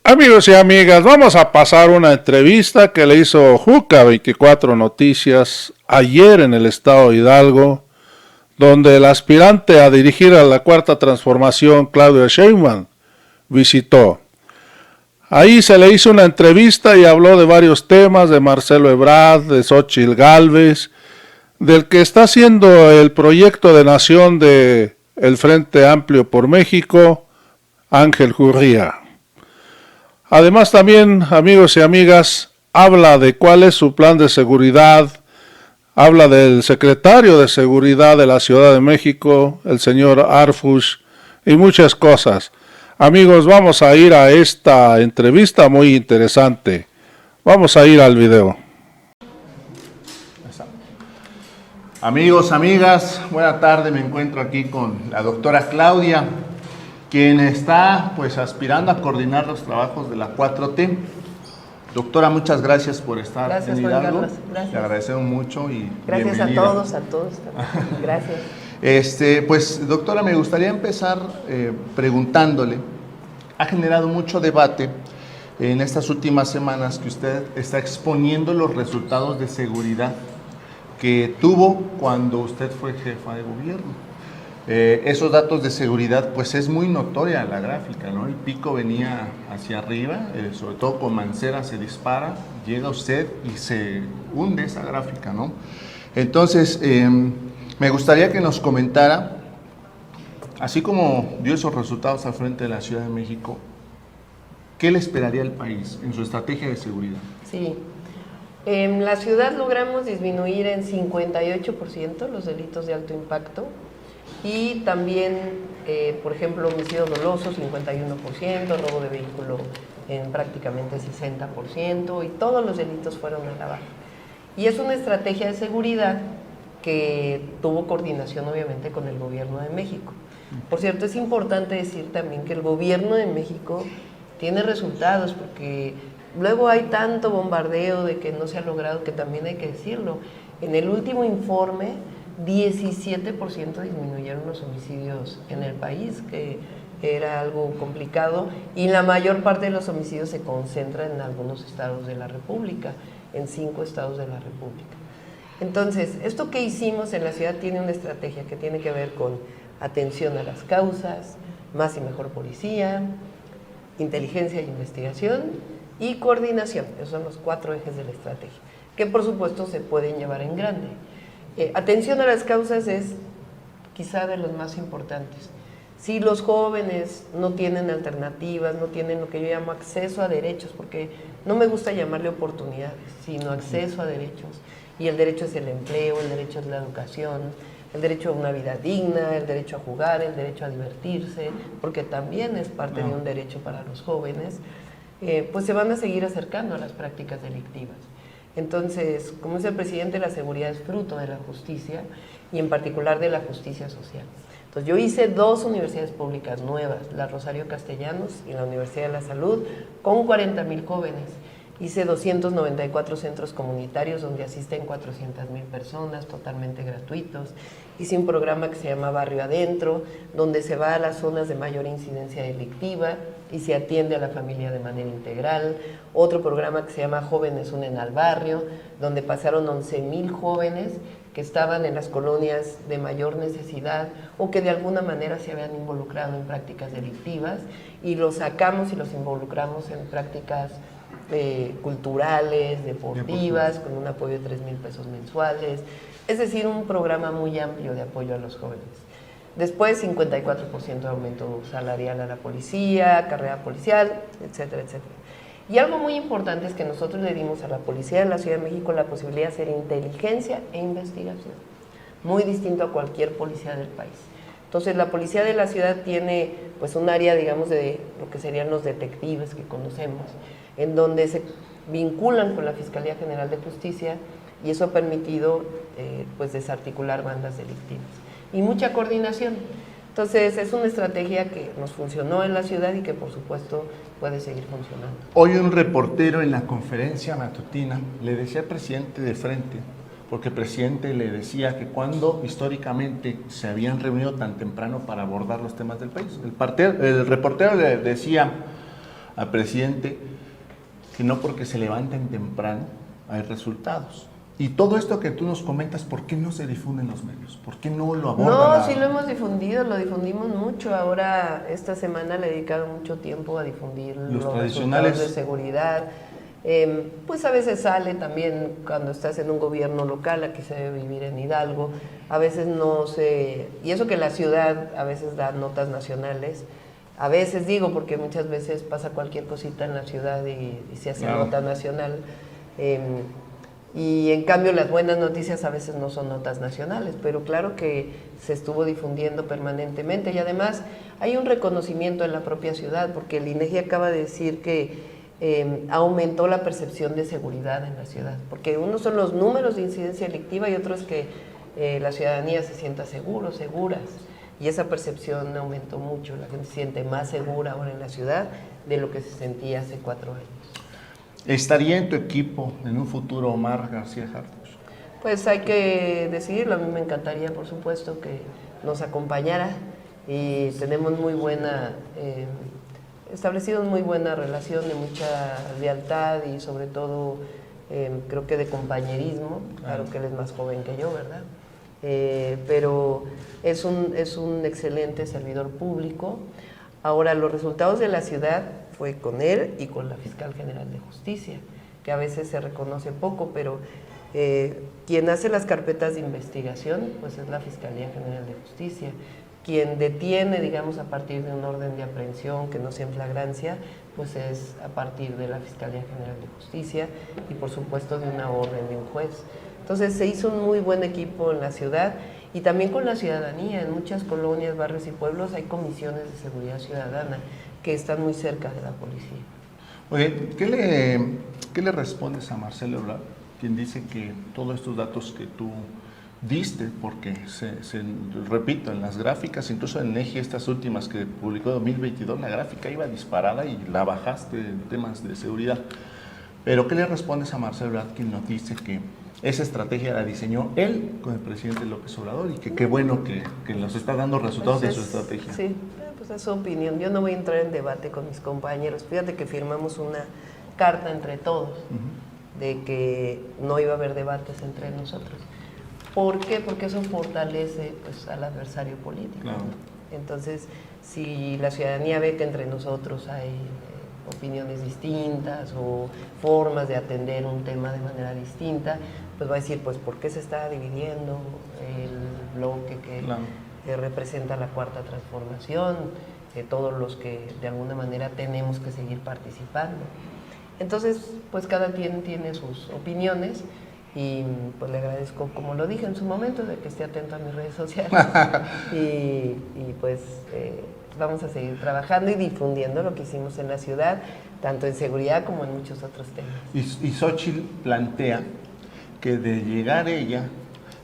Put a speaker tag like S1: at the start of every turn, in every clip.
S1: Amigos y amigas, vamos a pasar una entrevista que le hizo Juca 24 Noticias ayer en el estado de Hidalgo, donde el aspirante a dirigir a la Cuarta Transformación, Claudia Sheinbaum, visitó. Ahí se le hizo una entrevista y habló de varios temas, de Marcelo Ebrard, de Xóchitl Gálvez, del que está haciendo el proyecto de nación de el Frente Amplio por México, Ángel Gurría. Además también, amigos y amigas, habla de cuál es su plan de seguridad, habla del secretario de Seguridad de la Ciudad de México, el señor Arfush, y muchas cosas. Amigos, vamos a ir a esta entrevista muy interesante. Vamos a ir al video.
S2: Amigos, amigas, buena tarde. Me encuentro aquí con la doctora Claudia, quien está pues aspirando a coordinar los trabajos de la 4T. Doctora, muchas gracias por estar en Hidalgo. Gracias. Te agradecemos mucho y
S3: gracias bienvenida. a todos. Gracias.
S2: Pues doctora, me gustaría empezar preguntándole, ha generado mucho debate en estas últimas semanas que usted está exponiendo los resultados de seguridad que tuvo cuando usted fue jefa de gobierno. Esos datos de seguridad, pues es muy notoria la gráfica, ¿no? El pico venía hacia arriba, sobre todo con Mancera se dispara, llega usted y se hunde esa gráfica, ¿no? Entonces, me gustaría que nos comentara, así como dio esos resultados al frente de la Ciudad de México, ¿qué le esperaría al país en su estrategia de seguridad?
S3: Sí. En la ciudad logramos disminuir en 58% los delitos de alto impacto y también, por ejemplo, homicidios dolosos 51%, robo de vehículo en prácticamente 60% y todos los delitos fueron a la baja. Y es una estrategia de seguridad que tuvo coordinación obviamente con el Gobierno de México. Por cierto, es importante decir también que el Gobierno de México tiene resultados porque luego hay tanto bombardeo de que no se ha logrado que también hay que decirlo. En el último informe, 17% disminuyeron los homicidios en el país, que era algo complicado, y la mayor parte de los homicidios se concentran en algunos estados de la República, en 5 estados de la República. Entonces, esto que hicimos en la ciudad tiene una estrategia que tiene que ver con atención a las causas, más y mejor policía, inteligencia e investigación y coordinación. Esos son los 4 ejes de la estrategia, que por supuesto se pueden llevar en grande. Atención a las causas es quizá de los más importantes. Si los jóvenes no tienen alternativas, no tienen lo que yo llamo acceso a derechos, porque no me gusta llamarle oportunidades, sino acceso a derechos, y el derecho es el empleo, el derecho es la educación, el derecho a una vida digna, el derecho a jugar, el derecho a divertirse, porque también es parte de un derecho para los jóvenes, pues se van a seguir acercando a las prácticas delictivas. Entonces, como dice el presidente, la seguridad es fruto de la justicia y en particular de la justicia social. Entonces, yo hice 2 universidades públicas nuevas, la Rosario Castellanos y la Universidad de la Salud, con 40,000 jóvenes. Hice 294 centros comunitarios donde asisten 400,000 personas, totalmente gratuitos. Hice un programa que se llama Barrio Adentro, donde se va a las zonas de mayor incidencia delictiva y se atiende a la familia de manera integral. Otro programa que se llama Jóvenes Unen al Barrio, donde pasaron 11,000 jóvenes que estaban en las colonias de mayor necesidad o que de alguna manera se habían involucrado en prácticas delictivas y los sacamos y los involucramos en prácticas culturales, deportivas, con un apoyo de 3,000 pesos mensuales, es decir, un programa muy amplio de apoyo a los jóvenes. Después, 54% de aumento salarial a la policía, carrera policial, etcétera, etcétera. Y algo muy importante es que nosotros le dimos a la policía de la Ciudad de México la posibilidad de hacer inteligencia e investigación, muy distinto a cualquier policía del país. Entonces, la policía de la ciudad tiene pues un área, digamos, de lo que serían los detectives que conocemos, en donde se vinculan con la Fiscalía General de Justicia y eso ha permitido pues desarticular bandas delictivas y mucha coordinación. Entonces es una estrategia que nos funcionó en la ciudad y que por supuesto puede seguir funcionando.
S2: Hoy un reportero en la conferencia matutina le decía al presidente de frente, porque el presidente le decía que cuando históricamente se habían reunido tan temprano para abordar los temas del país, el reportero le decía: al presidente que no porque se levanten temprano hay resultados. Y todo esto que tú nos comentas, ¿por qué no se difunde en los medios? ¿Por qué no lo abordan?
S3: No, sí lo hemos difundido, lo difundimos mucho. Ahora, esta semana le he dedicado mucho tiempo a difundir los
S2: tradicionales
S3: resultados de seguridad. Pues a veces sale también cuando estás en un gobierno local, aquí se debe vivir en Hidalgo, a veces no se... Y eso que la ciudad a veces da notas nacionales, a veces digo, porque muchas veces pasa cualquier cosita en la ciudad y se hace nota nacional. Y en cambio las buenas noticias a veces no son notas nacionales, pero claro que se estuvo difundiendo permanentemente y además hay un reconocimiento en la propia ciudad, porque el INEGI acaba de decir que aumentó la percepción de seguridad en la ciudad, porque uno son los números de incidencia delictiva y otro es que la ciudadanía se sienta seguros, seguras, y esa percepción aumentó mucho, la gente se siente más segura ahora en la ciudad de lo que se sentía hace 4 años.
S2: ¿Estaría en tu equipo en un futuro Omar García Harfuch?
S3: Pues hay que decidirlo, a mí me encantaría por supuesto que nos acompañara y tenemos muy buena, establecido muy buena relación de mucha lealtad y sobre todo creo que de compañerismo, claro que él es más joven que yo, ¿verdad? Pero es un excelente servidor público. Ahora, los resultados de la ciudad fue con él y con la Fiscal General de Justicia, que a veces se reconoce poco, pero quien hace las carpetas de investigación, pues es la Fiscalía General de Justicia. Quien detiene, digamos, a partir de un orden de aprehensión que no sea en flagrancia, pues es a partir de la Fiscalía General de Justicia y por supuesto de una orden de un juez. Entonces se hizo un muy buen equipo en la ciudad y también con la ciudadanía. En muchas colonias, barrios y pueblos hay comisiones de seguridad ciudadana que están muy cerca de la policía.
S2: Oye, ¿qué le respondes a Marcelo Ebrard, quien dice que todos estos datos que tú diste, porque repito, en las gráficas, incluso en EGI, estas últimas que publicó en 2022, la gráfica iba disparada y la bajaste en temas de seguridad? Pero ¿qué le respondes a Marcelo Ebrard, quien nos dice que esa estrategia la diseñó él con el presidente López Obrador y que qué bueno que nos está dando resultados
S3: Pues
S2: de su estrategia?
S3: Sí, pues es su opinión. Yo no voy a entrar en debate con mis compañeros. Fíjate que firmamos una carta entre todos de que no iba a haber debates entre nosotros. ¿Por qué? Porque eso fortalece pues, al adversario político.
S2: Claro.
S3: Entonces, si la ciudadanía ve que entre nosotros hay opiniones distintas o formas de atender un tema de manera distinta, pues va a decir, pues, ¿por qué se está dividiendo el bloque que representa la Cuarta Transformación? Todos los que de alguna manera tenemos que seguir participando. Entonces, pues cada quien tiene sus opiniones y pues le agradezco, como lo dije en su momento, de que esté atento a mis redes sociales y pues vamos a seguir trabajando y difundiendo lo que hicimos en la ciudad, tanto en seguridad como en muchos otros temas.
S2: Y Xóchitl plantea que de llegar ella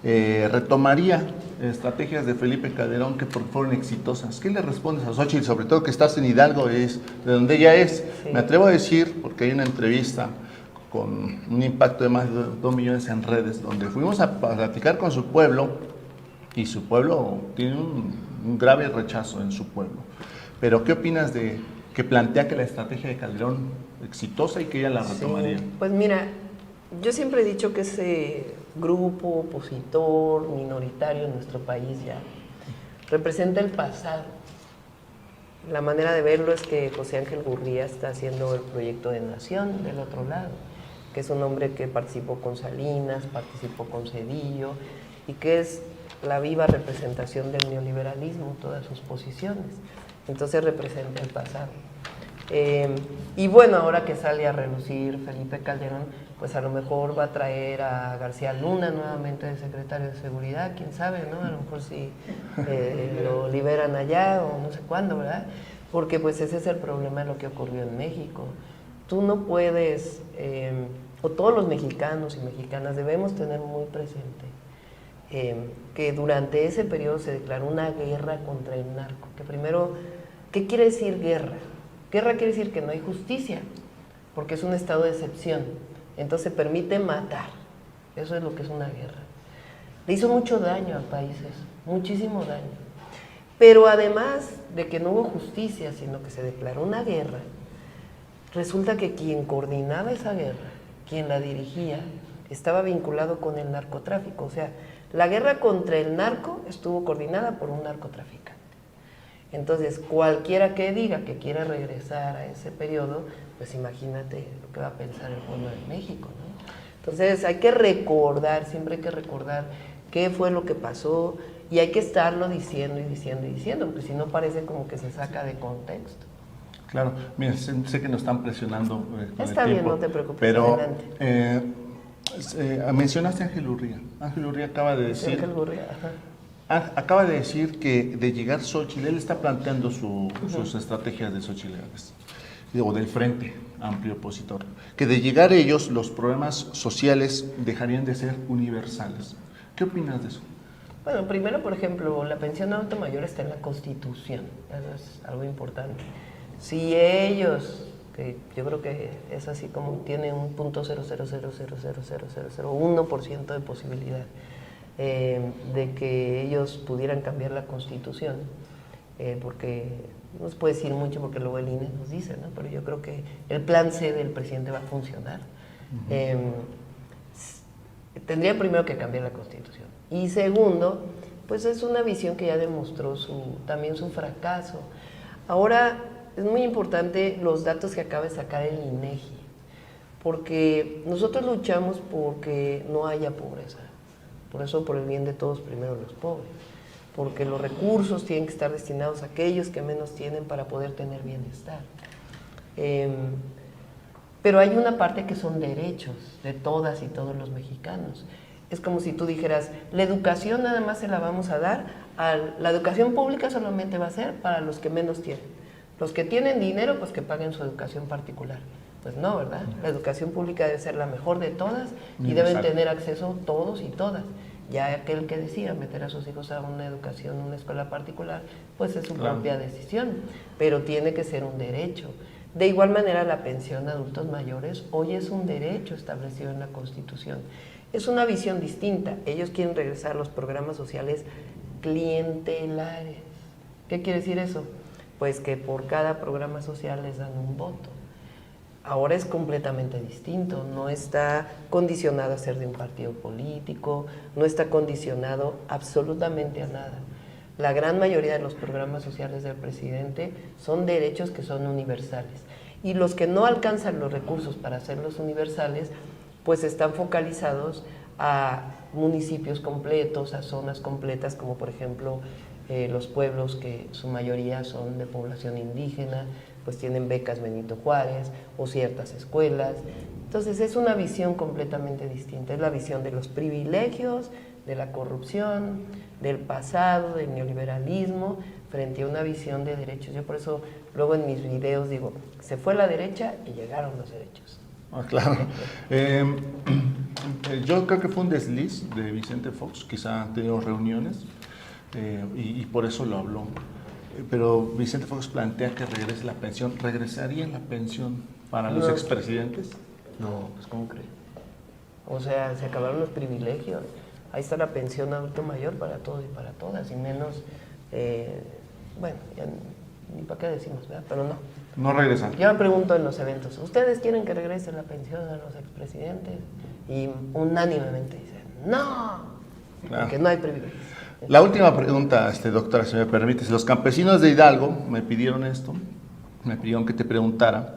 S2: retomaría estrategias de Felipe Calderón que fueron exitosas. ¿Qué le respondes a Xóchitl? Sobre todo que estás en Hidalgo, es de donde ella es. Sí. Me atrevo a decir, porque hay una entrevista con un impacto de más de 2 millones en redes, donde fuimos a platicar con su pueblo, y su pueblo tiene un grave rechazo en su pueblo. Pero ¿qué opinas de que plantea que la estrategia de Calderón exitosa y que ella la retomaría?
S3: Sí, pues mira, yo siempre he dicho que ese grupo opositor minoritario en nuestro país ya representa el pasado. La manera de verlo es que José Ángel Gurría está haciendo el proyecto de nación del otro lado, que es un hombre que participó con Salinas, participó con Zedillo y que es la viva representación del neoliberalismo, todas sus posiciones. Entonces representa el pasado. Y bueno, ahora que sale a relucir Felipe Calderón, pues a lo mejor va a traer a García Luna nuevamente de secretario de Seguridad, quién sabe, ¿no? A lo mejor si lo liberan allá o no sé cuándo, ¿verdad? Porque pues ese es el problema de lo que ocurrió en México. Tú no puedes, o todos los mexicanos y mexicanas debemos tener muy presente que durante ese periodo se declaró una guerra contra el narco. Que primero, ¿qué quiere decir guerra? Guerra quiere decir que no hay justicia, porque es un estado de excepción. Entonces permite matar. Eso es lo que es una guerra. Le hizo mucho daño a países, muchísimo daño. Pero además de que no hubo justicia, sino que se declaró una guerra, resulta que quien coordinaba esa guerra, quien la dirigía, estaba vinculado con el narcotráfico. O sea, la guerra contra el narco estuvo coordinada por un narcotraficante. Entonces, cualquiera que diga que quiera regresar a ese periodo, pues imagínate lo que va a pensar el pueblo de México, ¿no? Entonces, hay que recordar, siempre hay que recordar qué fue lo que pasó y hay que estarlo diciendo y diciendo y diciendo, porque si no parece como que se saca de contexto.
S2: Claro, mira, sé que nos están presionando con
S3: Está
S2: el
S3: bien,
S2: tiempo,
S3: no te preocupes,
S2: pero
S3: adelante.
S2: mencionaste a Ángel Urría. Ángel Urría acaba de decir...
S3: Ángel Gurría, ajá.
S2: Acaba de decir que de llegar Xóchitl, él está planteando sus estrategias de Xóchitl Gálvez, o del Frente Amplio Opositor, que de llegar ellos los problemas sociales dejarían de ser universales. ¿Qué opinas de eso?
S3: Bueno, primero, por ejemplo, la pensión adulto mayor está en la Constitución, eso es algo importante. Si ellos, que yo creo que es así como tienen un .000000001% de posibilidad de que ellos pudieran cambiar la Constitución, porque no se puede decir mucho porque luego el INE nos dice, ¿no? Pero yo creo que el plan C del presidente va a funcionar. Tendría primero que cambiar la Constitución. Y segundo, pues es una visión que ya demostró también su fracaso. Ahora, es muy importante los datos que acaba de sacar el INEGI, porque nosotros luchamos porque no haya pobreza. Por eso, por el bien de todos, primero los pobres. Porque los recursos tienen que estar destinados a aquellos que menos tienen para poder tener bienestar. Pero hay una parte que son derechos de todas y todos los mexicanos. Es como si tú dijeras, la educación nada más se la vamos a dar, la educación pública solamente va a ser para los que menos tienen. Los que tienen dinero, pues que paguen su educación particular. Pues no, ¿verdad? La educación pública debe ser la mejor de todas y deben tener acceso todos y todas. Ya aquel que decida meter a sus hijos a una educación, una escuela particular, pues es su propia decisión, pero tiene que ser un derecho. De igual manera, la pensión de adultos mayores hoy es un derecho establecido en la Constitución. Es una visión distinta. Ellos quieren regresar a los programas sociales clientelares. ¿Qué quiere decir eso? Pues que por cada programa social les dan un voto. Ahora es completamente distinto, no está condicionado a ser de un partido político, no está condicionado absolutamente a nada. La gran mayoría de los programas sociales del presidente son derechos que son universales. Y los que no alcanzan los recursos para hacerlos universales, pues están focalizados a municipios completos, a zonas completas, como por ejemplo los pueblos que su mayoría son de población indígena, pues tienen becas Benito Juárez o ciertas escuelas. Entonces es una visión completamente distinta, es la visión de los privilegios, de la corrupción, del pasado, del neoliberalismo, frente a una visión de derechos. Yo por eso luego en mis videos digo, se fue la derecha y llegaron los derechos.
S2: Claro. Yo creo que fue un desliz de Vicente Fox, quizá han tenido reuniones y por eso lo habló. Pero Vicente Fox plantea que regrese la pensión. ¿Regresaría la pensión para los expresidentes?
S3: No, pues ¿cómo cree? O sea, se acabaron los privilegios. Ahí está la pensión adulto mayor para todos y para todas, y menos, bueno, ya ni para qué decimos, ¿verdad? Pero no.
S2: No regresan.
S3: Yo me pregunto en los eventos, ¿ustedes quieren que regrese la pensión a los expresidentes? Y unánimemente dicen, no, porque no hay privilegios.
S2: La última pregunta, doctora, si me permite. Los campesinos de Hidalgo me pidieron esto, me pidieron que te preguntara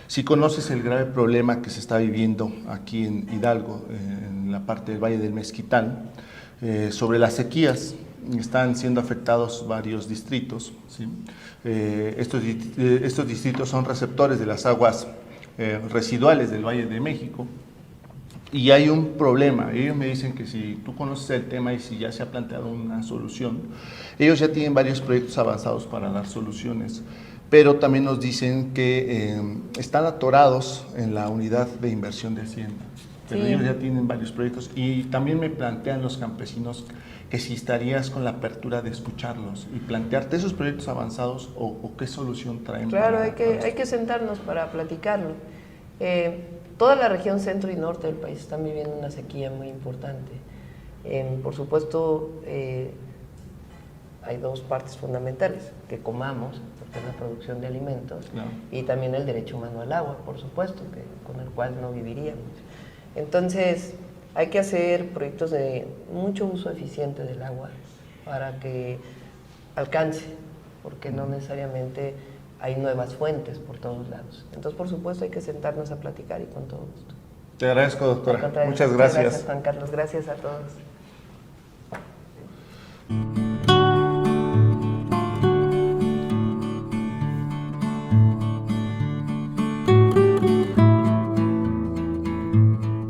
S2: si conoces el grave problema que se está viviendo aquí en Hidalgo, en la parte del Valle del Mezquital, sobre las sequías. Están siendo afectados varios distritos, ¿sí? Estos distritos son receptores de las aguas residuales del Valle de México. Y hay un problema. Ellos me dicen que si tú conoces el tema y si ya se ha planteado una solución, ellos ya tienen varios proyectos avanzados para dar soluciones, pero también nos dicen que están atorados en la unidad de inversión de Hacienda. Pero ellos ya tienen varios proyectos y también me plantean los campesinos que si estarías con la apertura de escucharlos y plantearte esos proyectos avanzados o qué solución traen.
S3: Claro, hay que sentarnos para platicarlo. Toda la región centro y norte del país están viviendo una sequía muy importante. Por supuesto, hay dos partes fundamentales, que comamos, que es la producción de alimentos,
S2: Claro.
S3: y también el derecho humano al agua, por supuesto, con el cual no viviríamos. Entonces, hay que hacer proyectos de mucho uso eficiente del agua para que alcance, porque no necesariamente hay nuevas fuentes por todos lados. Entonces, por supuesto, hay que sentarnos a platicar y con todo gusto.
S2: Te agradezco,
S3: Al
S2: doctora.
S3: contrario,
S2: Muchas gracias.
S3: Gracias, Juan Carlos. Gracias a todos.